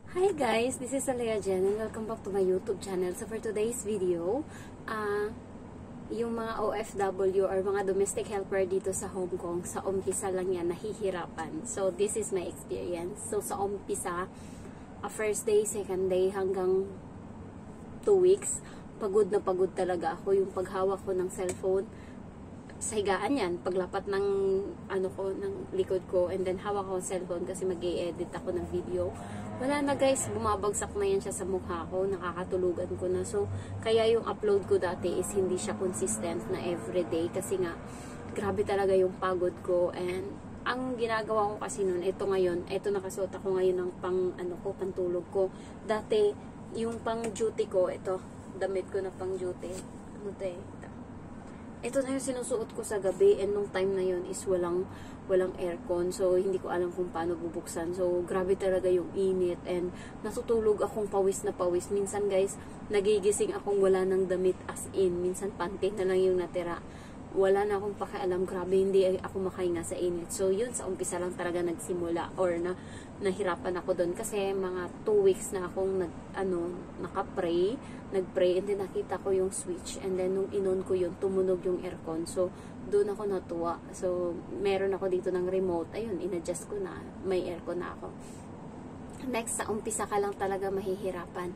Hi guys, this is Alea Jen and welcome back to my YouTube channel. So for today's video, yung mga OFW or mga domestic helper dito sa Hong Kong, sa umpisa lang yan, nahihirapan. So this is my experience. So sa umpisa, first day, second day, hanggang 2 weeks, pagod na pagod talaga ako. Yung paghawak ko ng cellphone, sa higaan yan, paglapat ng ng likod ko, and then hawak ko ng cellphone kasi mag-i-edit ako ng video. Wala na guys, bumabagsak na yan siya sa mukha ko, nakakatulugan ko na. So, kaya yung upload ko dati is hindi siya consistent na everyday kasi nga, grabe talaga yung pagod ko. And ang ginagawa ko kasi nun, ito ngayon, ito nakasuot ako ngayon ng pantulog ko. Dati, yung pang duty ko, ito, damit ko na pang duty. Ito na yung sinusuot ko sa gabi, and nung time na yun is walang aircon, so hindi ko alam kung paano bubuksan. So grabe talaga yung init, and natutulog akong pawis na pawis. Minsan guys, nagigising akong wala ng damit, as in, minsan panty na lang yung natira. Wala na akong pakialam, grabe, hindi ako makahinga sa init. So yun, sa umpisa lang talaga nagsimula, or nahirapan ako doon kasi mga 2 weeks na akong nagpray, and then nakita ko yung switch, and then nung inon ko yun, tumunog yung aircon. So doon ako natuwa. So meron ako dito ng remote, ayun, inadjust ko na, may aircon na ako. Next, sa umpisa ka lang talaga mahihirapan.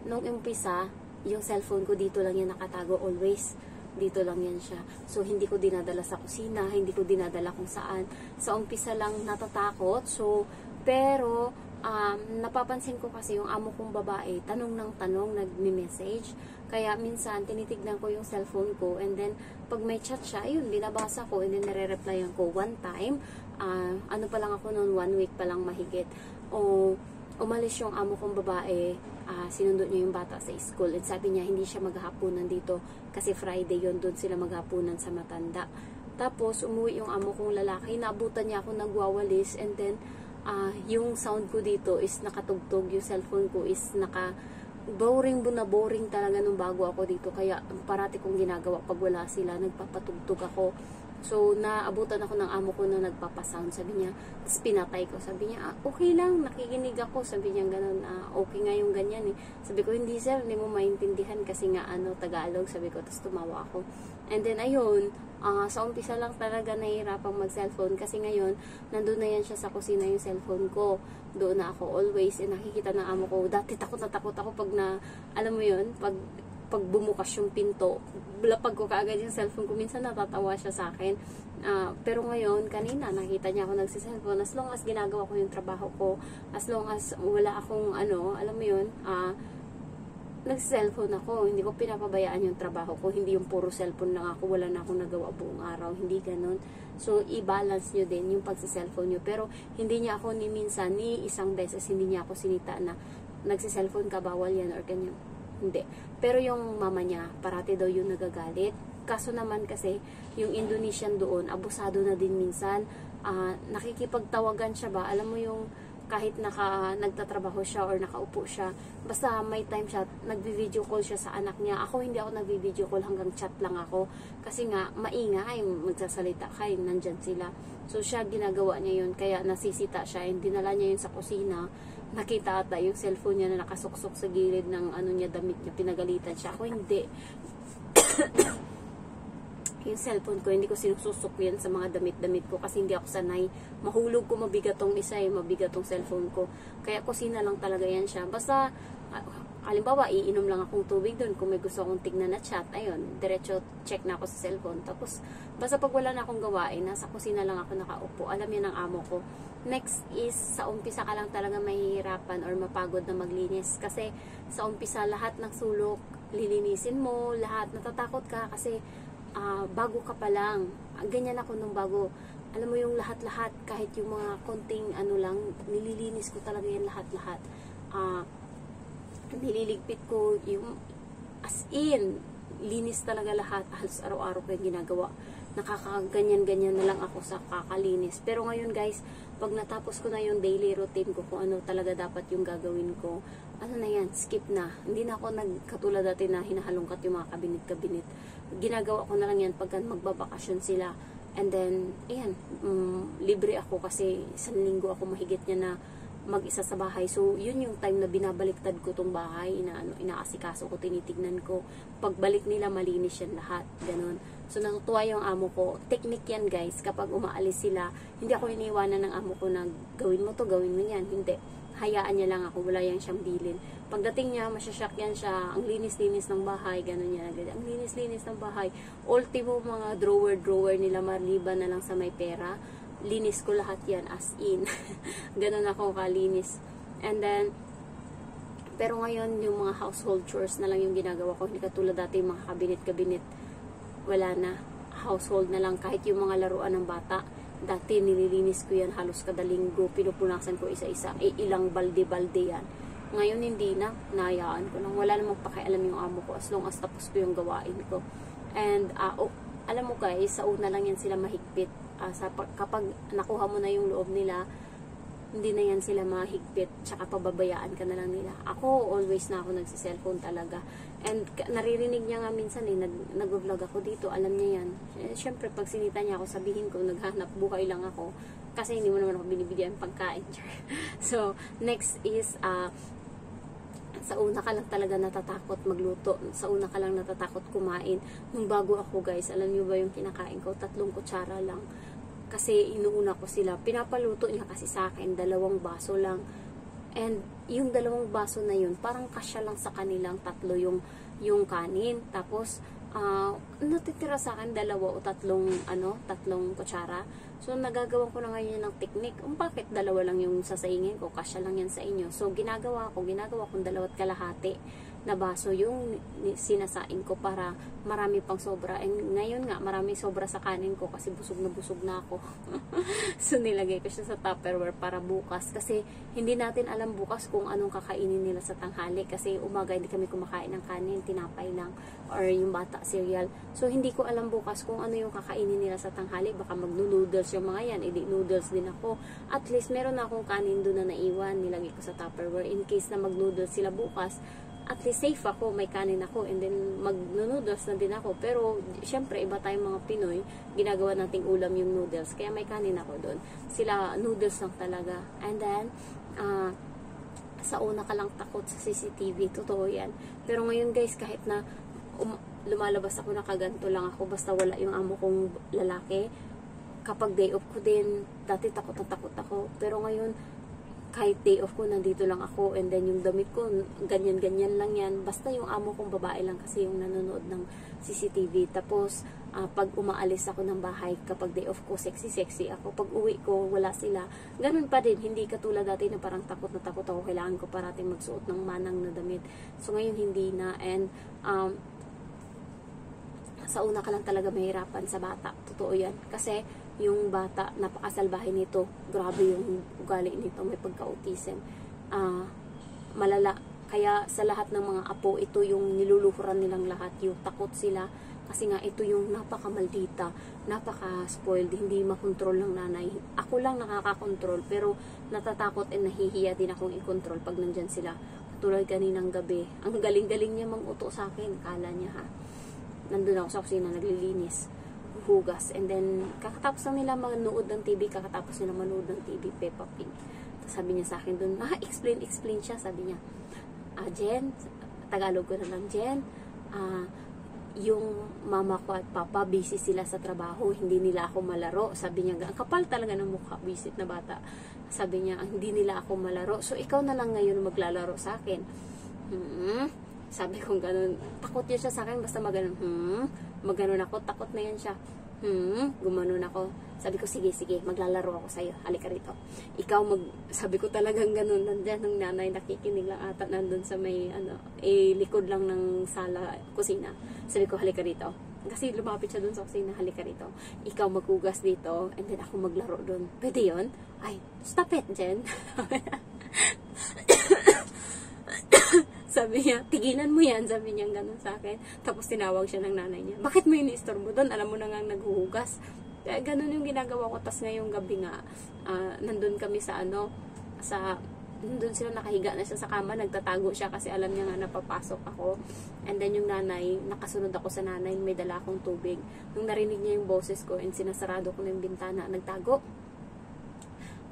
Nung umpisa, yung cellphone ko dito lang yan nakatago always. Dito lang yan siya. So, hindi ko dinadala sa kusina, hindi ko dinadala kung saan. Sa umpisa lang natatakot. So, pero, napapansin ko kasi yung amo kong babae, tanong ng tanong, nagme-message. Kaya, minsan, tinitignan ko yung cellphone ko, and then, pag may chat siya, ayun, binabasa ko, and then nire-replyan ko one time. Ano pa lang ako noon, 1 week pa lang mahigit. Umalis yung amo kong babae, sinundo niya yung bata sa school, at sabi niya hindi siya maghahaponan dito kasi Friday yon, doon sila maghahaponan sa Matanda. Tapos umuwi yung amo kong lalaki, naabutan niya ako nagwawalis, and then yung sound ko dito is nakatugtog, yung cellphone ko is boring talaga nung bago ako dito, kaya parati kong ginagawa pag wala sila, nagpapatugtog ako. So, naabutan ako ng amo ko na nagpapasound. Sabi niya, tapos pinatay ko. Sabi niya, okay lang, nakikinig ako. Sabi niya, ganun, okay nga yung ganyan eh. Sabi ko, hindi sir, hindi mo maintindihan kasi nga Tagalog. Sabi ko, tapos tumawa ako. And then, ayun, sa umpisa lang talaga nahihirapang mag-cellphone kasi ngayon, nandun na yan siya sa kusina yung cellphone ko. Doon na ako always, and nakikita ng amo ko. Dati takot na takot ako pag alam mo yun, pag bumukas yung pinto, lapag ko kaagad yung cellphone ko, minsan natatawa siya sa akin. Pero ngayon, kanina, nakita niya ako nagsiselfone. As long as ginagawa ko yung trabaho ko, as long as wala akong alam mo yun, nagsiselfone ako. Hindi ko pinapabayaan yung trabaho ko. Hindi yung puro cellphone lang ako, wala na akong nagawa buong araw. Hindi ganun. So, i-balance nyo din yung pagsiselfone nyo. Pero, hindi niya ako ni isang beses, hindi niya ako sinita na nagsiselfone ka, bawal yan, or ganyan. Hindi. Pero yung mama niya, parati daw yung nagagalit. Kaso naman kasi, yung Indonesian doon, abusado na din minsan. Nakikipagtawagan siya ba? Alam mo yung kahit nagtatrabaho siya or nakaupo siya, basta may time siya, nagvi-video call siya sa anak niya. Ako hindi ako nagvi-video call, hanggang chat lang ako. Kasi nga, maingay, magsasalita ka, nandyan sila. So, siya, ginagawa niya yun. Kaya nasisita siya, and dinala niya yun sa kusina. Nakita ata yung cellphone niya na nakasuksok sa gilid ng niya, damit niya, pinagalitan siya. Ako hindi. Yung cellphone ko, hindi ko sinususok yan sa mga damit-damit ko kasi hindi ako sanay. Mahulog ko, mabigat tong isa, mabigat tong cellphone ko. Kaya kusina lang talaga yan siya. Basta, halimbawa, iinom lang akong tubig doon. Kung may gusto akong tignan na chat, ayun, diretso check na ako sa cellphone. Tapos, basta pag wala na akong gawain, nasa kusina lang ako nakaupo. Alam yan ng amo ko. Next is, sa umpisa ka lang talaga mahihirapan or mapagod na maglinis. Kasi, sa umpisa, lahat ng sulok, lilinisin mo, lahat, natatakot ka kasi, bago ka pa lang. Ganyan ako nung bago. Alam mo yung lahat-lahat, kahit yung mga konting lang, nililinis ko talaga yan lahat-lahat. Nililigpit ko yung as in, linis talaga lahat. Halos araw-araw ko yung ginagawa. Nakakaganyan-ganyan na lang ako sa kakalinis. Pero ngayon guys, pag natapos ko na yung daily routine ko, kung ano talaga dapat yung gagawin ko, na yan, skip na. Hindi na ako nagkatulad dati na hinahalongkat yung mga kabinet-kabinet. Ginagawa ko na lang yan pagka magbabakasyon sila. And then, ayan, libre ako kasi isang linggo ako mahigit niya na mag-isa sa bahay. So, yun yung time na binabaliktad ko tong bahay, inaasikaso ko, tinitignan ko. Pagbalik nila, malinis yan lahat. Ganon. So, natutuwa yung amo ko. Technique yan, guys. Kapag umaalis sila, hindi ako iniiwanan ng amo ko na gawin mo to, gawin mo yan. Hindi. Hayaan niya lang ako. Wala yan siyang bilin. Pagdating niya, masyasyak yan siya. Ang linis-linis ng bahay. Ganon yan. Ang linis-linis ng bahay. Ultimo mga drawer nila, maliban na lang sa may pera. Linis ko lahat yan as in. Ganon ako kalinis. And then, pero ngayon, yung mga household chores na lang yung ginagawa ko. Hindi katulad dati yung mga kabinet-kabinet. Wala na. Household na lang. Kahit yung mga laruan ng bata. Dati nililinis ko yan halos kada linggo. Pinupunasan ko isa-isa. Ilang balde-balde yan. Ngayon hindi na. Nahayaan ko lang. Wala namang pakialam yung amo ko as long as tapos ko yung gawain ko. And, alam mo guys, sa una lang yan sila mahigpit. Kapag nakuha mo na yung loob nila, hindi na yan sila mahigpit, tsaka pababayaan ka na lang nila. Ako, always na ako nagsiselfone talaga. And naririnig niya nga minsan nag-vlog ako dito, alam niya yan. Siyempre, pag sinita niya ako, sabihin ko, naghanap buhay lang ako. Kasi hindi mo naman ako binibigyan pagkain. So, next is, sa una ka lang talaga natatakot magluto. Sa una ka lang natatakot kumain. Nung bago ako guys, alam niyo ba yung kinakain ko? 3 kutsara lang. Kasi inuuna ko sila. Pinapaluto niya kasi sa akin, 2 baso lang. And yung 2 baso na yun, parang kasya lang sa kanilang 3 yung kanin. Tapos, natitira sa akin 2 o 3 kutsara. So, nagagawa ko na ngayon ng technique. Bakit 2 lang yung sasaingin ko? Kasya lang yan sa inyo. So, ginagawa kong 2.5 na baso yung sinasain ko para marami pang sobra. And ngayon nga, marami sobra sa kanin ko kasi busog na ako. So, nilagay ko siya sa Tupperware para bukas. Kasi, hindi natin alam bukas kung anong kakainin nila sa tanghali. Kasi, umaga hindi kami kumakain ng kanin, tinapay lang. Or yung bata, cereal. So, hindi ko alam bukas kung ano yung kakainin nila sa tanghali. Baka magno-noodles yung mga yan. Edi noodles din ako. At least, meron na akong kanin doon na naiwan. Nilagay ko sa Tupperware. In case na mag-noodles sila bukas, at least safe ako, may kanin ako, and then mag-noodles na din ako. Pero, syempre, iba tayong mga Pinoy, ginagawa nating ulam yung noodles, kaya may kanin ako doon. Sila, noodles lang talaga. And then, sa una ka lang takot sa CCTV, totoo yan. Pero ngayon guys, kahit na lumalabas ako, nakaganto lang ako, basta wala yung amo kong lalaki, kapag day off ko din, dati takot ako. Pero ngayon, kahit day off ko, nandito lang ako, and then yung damit ko, ganyan-ganyan lang yan. Basta yung amo kong babae lang kasi yung nanonood ng CCTV. Tapos, pag umaalis ako ng bahay, kapag day off ko, sexy ako. Pag uwi ko, wala sila. Ganun pa din, hindi katulad dati na parang takot ako. Kailangan ko parating magsuot ng manang na damit. So, ngayon hindi na. And, sa una ka lang talaga mahirapan sa bata. Totoo yan. Kasi, yung bata, napakasalbahe nito. Grabe yung ugali nito. May pagka-autism. Malala. Kaya sa lahat ng mga apo, ito yung niluluhuran nilang lahat. Yung takot sila. Kasi nga, ito yung napakamaldita. Napaka-spoiled. Hindi makontrol ng nanay. Ako lang nakakakontrol. Pero natatakot and nahihiya din akong i-control pag nandyan sila. Katulad kaninang gabi. Ang galing-galing niya mang-uto sa akin. Kala niya ha. Nandun ako sa kusina, naglilinis. Hugas. And then, kakatapos lang nila manood ng TV, kakatapos nila manood ng TV, Peppa Pig. Tapos sabi niya sa akin dun, explain siya, sabi niya, Jen, Tagalog ko na lang, Jen, yung mama ko at papa, busy sila sa trabaho, hindi nila ako malaro. Sabi niya, ang kapal talaga ng mukha, visit na bata. Sabi niya, hindi nila ako malaro. So, ikaw na lang ngayon maglalaro sa akin. Sabi ko ganun, takot niya siya sa akin, basta maganon ako, takot na yan siya. Gumanon ako. Sabi ko, sige, maglalaro ako sa'yo, halika rito. Sabi ko talagang ganun, nandyan ng nanay, nakikinig lang ata, nandun sa may, likod lang ng sala, kusina. Sabi ko, halika rito. Kasi lumapit siya dun sa kusina, halika rito. Ikaw maghugas dito, and then ako maglaro dun. Pwede yun? Ay, stop it, Jen. Sabi niya, tigilan mo yan, sabi niya gano'n sa akin. Tapos tinawag siya ng nanay niya. Bakit mo ini-istorbo doon? Alam mo na nga naghuhugas. Kaya gano'n yung ginagawa ko. Tapos ngayong gabi nga, nandun kami sa nandun sila nakahiga na siya sa kama, nagtatago siya kasi alam niya nga napapasok ako. And then yung nanay, nakasunod ako sa nanay, may dala akong tubig. Nung narinig niya yung boses ko and sinasarado ko na yung bintana, nagtago.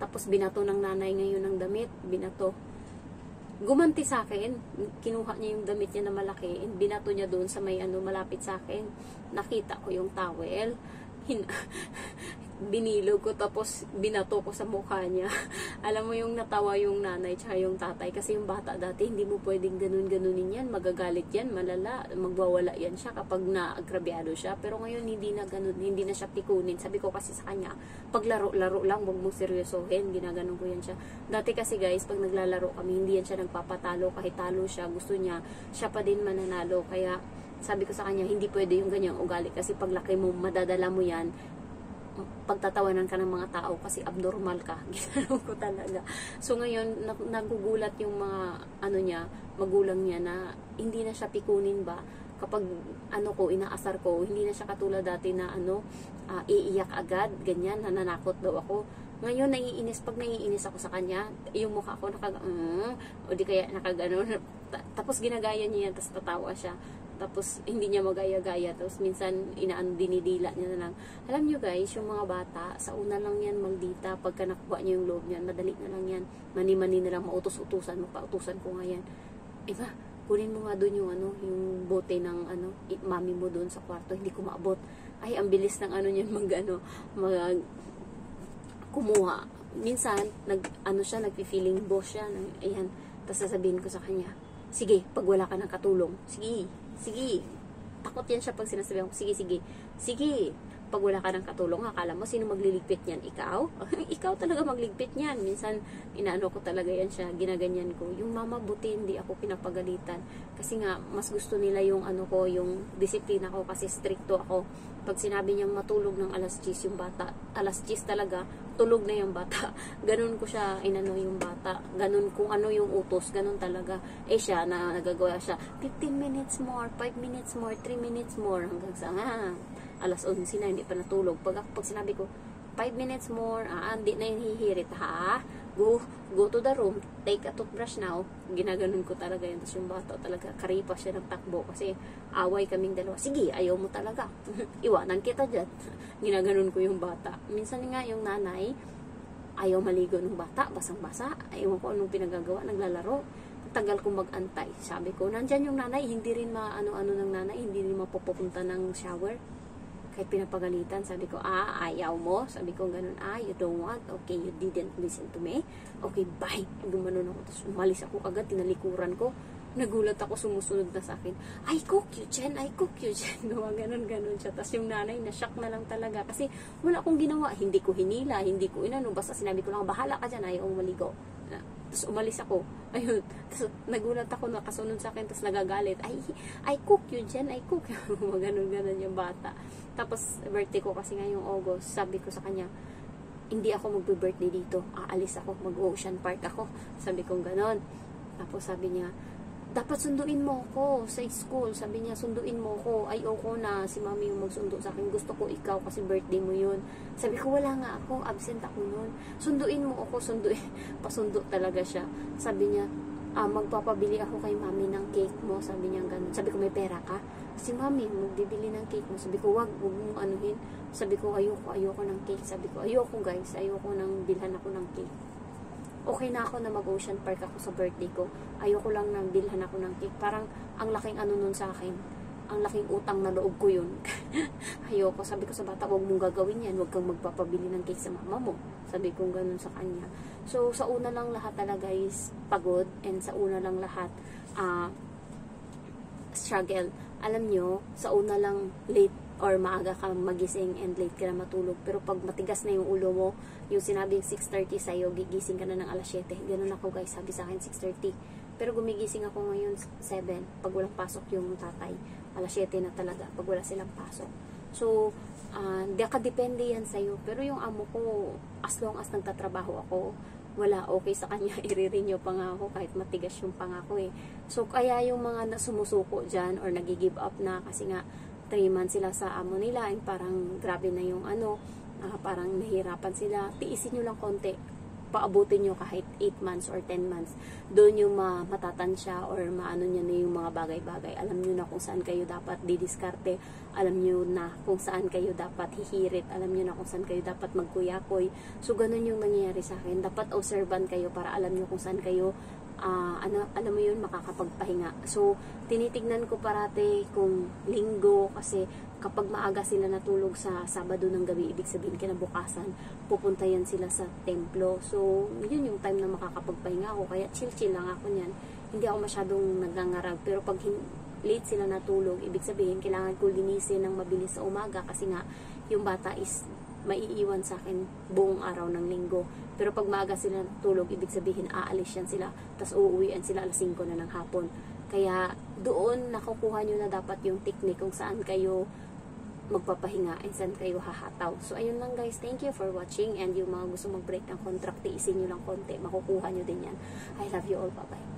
Tapos binato ng nanay ngayon ng damit, binato. Gumanti sa akin, kinuha niya yung damit niya na malaki, binato niya doon sa may malapit sa akin. Nakita ko yung towel. Binilog ko, tapos binato ko sa mukha niya. Alam mo yung natawa yung nanay tsaka yung tatay, kasi yung bata dati hindi mo pwedeng ganun-ganunin yan, magagalit yan, malala, magwawala yan siya kapag naagrabyado siya. Pero ngayon hindi na ganun, hindi na siya pikunin. Sabi ko kasi sa kanya, pag laro-laro lang, wag mong seryosohin, ginaganon ko yan siya. Dati kasi guys, pag naglalaro kami, hindi yan siya nagpapatalo, kahit talo siya, gusto niya, siya pa din mananalo. Kaya sabi ko sa kanya, hindi pwede yung ganyang ugali, kasi pag laki mo, madadala mo yan, pagtatawanan ka ng mga tao kasi abnormal ka. Ginagawa ko talaga. So ngayon, nagugulat yung mga niya, magulang niya, na hindi na siya pikunin ba kapag inaasar ko, hindi na siya katulad dati na iiyak agad, ganyan, nananakot daw ako. Ngayon, pag naiinis ako sa kanya, yung mukha ko o di kaya nakaganon, tapos ginagaya niya yan, tapos tatawa siya. Tapos hindi niya magaya-gaya, tapos minsan dinidila niya na lang. Alam niyo guys, yung mga bata, sa una lang yan maldita, pagka nakuha niya yung loob niyan, madali na lang yan, mani-mani na lang, mautos-utusan, magpautusan ko nga yan. Iba, kunin mo nga doon yung yung bote ng mami mo doon sa kwarto, hindi ko maabot. Ay, ang bilis ng niyan kumuha. Minsan nagfi-feeling boss siya, ayan, tapos sasabihin ko sa kanya, sige, pag wala ka ng katulong, sige, takot yan siya pag sinasabihan ko, sige, pag wala ka ng katulong, akala mo, sino magliligpit niyan? Ikaw? Ikaw talaga magligpit niyan. Minsan, ko talaga yan siya, ginaganyan ko. Yung mama, buti hindi ako pinapagalitan. Kasi nga, mas gusto nila yung yung disiplina ko, kasi stricto ako. Pag sinabi niyang matulog ng alas 10 yung bata, alas 10 talaga, tulog na yung bata. Ganun ko siya, yung bata. Ganun kung yung utos, ganun talaga. Siya, nagagawa siya, 15 minutes more, 5 minutes more, 3 minutes more, hanggang sa, alas 11 na, hindi pa natulog. Pag sinabi ko, 5 minutes more, hindi na yung hihirit, go to the room, take a toothbrush now. Ginaganon ko talaga yun. Tapos yung bata talaga, karipa siya ng takbo, kasi away kaming dalawa. Sige, ayaw mo talaga. Iwanan kita dyan. Ginaganon ko yung bata. Minsan nga yung nanay, ayaw maligo ng bata, basang-basa. Ayaw ko anong pinagagawa, naglalaro. Tagal kong mag-antay. Sabi ko, nandyan yung nanay, hindi rin ng nanay, hindi rin mapupunta ng shower. Kahit pinapagalitan, sabi ko, ayaw mo? Sabi ko, ganun, you don't want? Okay, you didn't listen to me? Okay, bye. Gumanon ako, tapos umalis ako agad, tinalikuran ko. Nagulat ako, sumusunod na sa akin. I cook you, Jen. Ganon siya. Tapos yung nanay, na-shock na lang talaga. Kasi wala akong ginawa. Hindi ko hinila, hindi ko basta sinabi ko lang, bahala ka dyan, ayaw maligo. Tapos umalis ako. Ayun. Tapos nagulat ako, nakasunod sa akin, tapos nagagalit. I cook you, Jen. I cook. Ganon yung bata. Tapos birthday ko kasi ngayong August. Sabi ko sa kanya, hindi ako magbe-birthday dito. Aalis ako, mag-ocean park ako. Sabi ko ganon. Tapos sabi niya, dapat sunduin mo ako sa school. Sabi niya, sunduin mo ako. Ayoko na si mami yung magsundo sa akin. Gusto ko ikaw kasi birthday mo yun. Sabi ko, wala nga ako. Absent ako nun. Sunduin mo ako. Pasundo talaga siya. Sabi niya, magpapabili ako kay mami ng cake mo. Sabi niya ganun. Sabi ko, may pera ka? Si mami, magbibili ng cake mo. Sabi ko, wag mong anuhin. Sabi ko, ayoko ng cake. Sabi ko, ayoko guys. Ayoko nang bilhan ako ng cake. Okay na ako na mag-ocean park ako sa birthday ko. Ayoko lang nang bilhan ako ng cake. Parang ang laking nun sa akin. Ang laking utang na loob ko yun. Ayoko. Sabi ko sa bata, huwag mong gagawin yan. Huwag kang magpapabili ng cake sa mama mo. Sabi ko ganun sa kanya. So, sa una lang lahat talaga is pagod. And sa una lang lahat, struggle. Alam nyo, sa una lang late or maaga ka magising and late ka na matulog. Pero pag matigas na yung ulo mo, yung sinabing 6:30 sa'yo, gigising ka na ng alas 7. Ganun ako guys, sabi sa akin 6:30. Pero gumigising ako ngayon 7. Pag walang pasok yung tatay, alas 7 na talaga pag wala silang pasok. So, depende yan sa'yo. Pero yung amo ko, as long as nagtatrabaho ako, wala, okay sa kanya, i-renew pa nga ako kahit matigas yung pangako eh. So, kaya yung mga sumusuko dyan or nag-give up na kasi nga 3 months sila sa amo nila, parang grabe na yung parang nahirapan sila, tiisin nyo lang konti. paabutin nyo kahit 8 months or 10 months, doon yung matatansya or maano nyo na yung mga bagay-bagay. Alam nyo na kung saan kayo dapat didiskarte, alam nyo na kung saan kayo dapat hihirit, alam nyo na kung saan kayo dapat magkuyakoy. So, ganun yung nangyayari sa akin. Dapat observant kayo para alam nyo kung saan kayo alam mo yun, makakapagpahinga. So, tinitignan ko parate kung linggo, kasi kapag maaga sila natulog sa Sabado ng gabi, ibig sabihin kinabukasan, pupunta yan sila sa templo. So, yun yung time na makakapagpahinga ako. Kaya chill-chill lang ako niyan. Hindi ako masyadong nagangarag. Pero pag late sila natulog, ibig sabihin, kailangan ko linisin ng mabilis sa umaga kasi nga, yung bata is maiiwan sa akin buong araw ng linggo. Pero pag maaga sila natulog, ibig sabihin aalis yan sila, tapos uuwian sila alas 5 na ng hapon. Kaya doon nakukuha nyo na dapat yung technique kung saan kayo magpapahinga and saan kayo hahataw. So ayun lang guys, thank you for watching, and yung mga gusto mag-break ng contract, tiisin nyo lang konti, makukuha nyo din yan. I love you all, bye bye.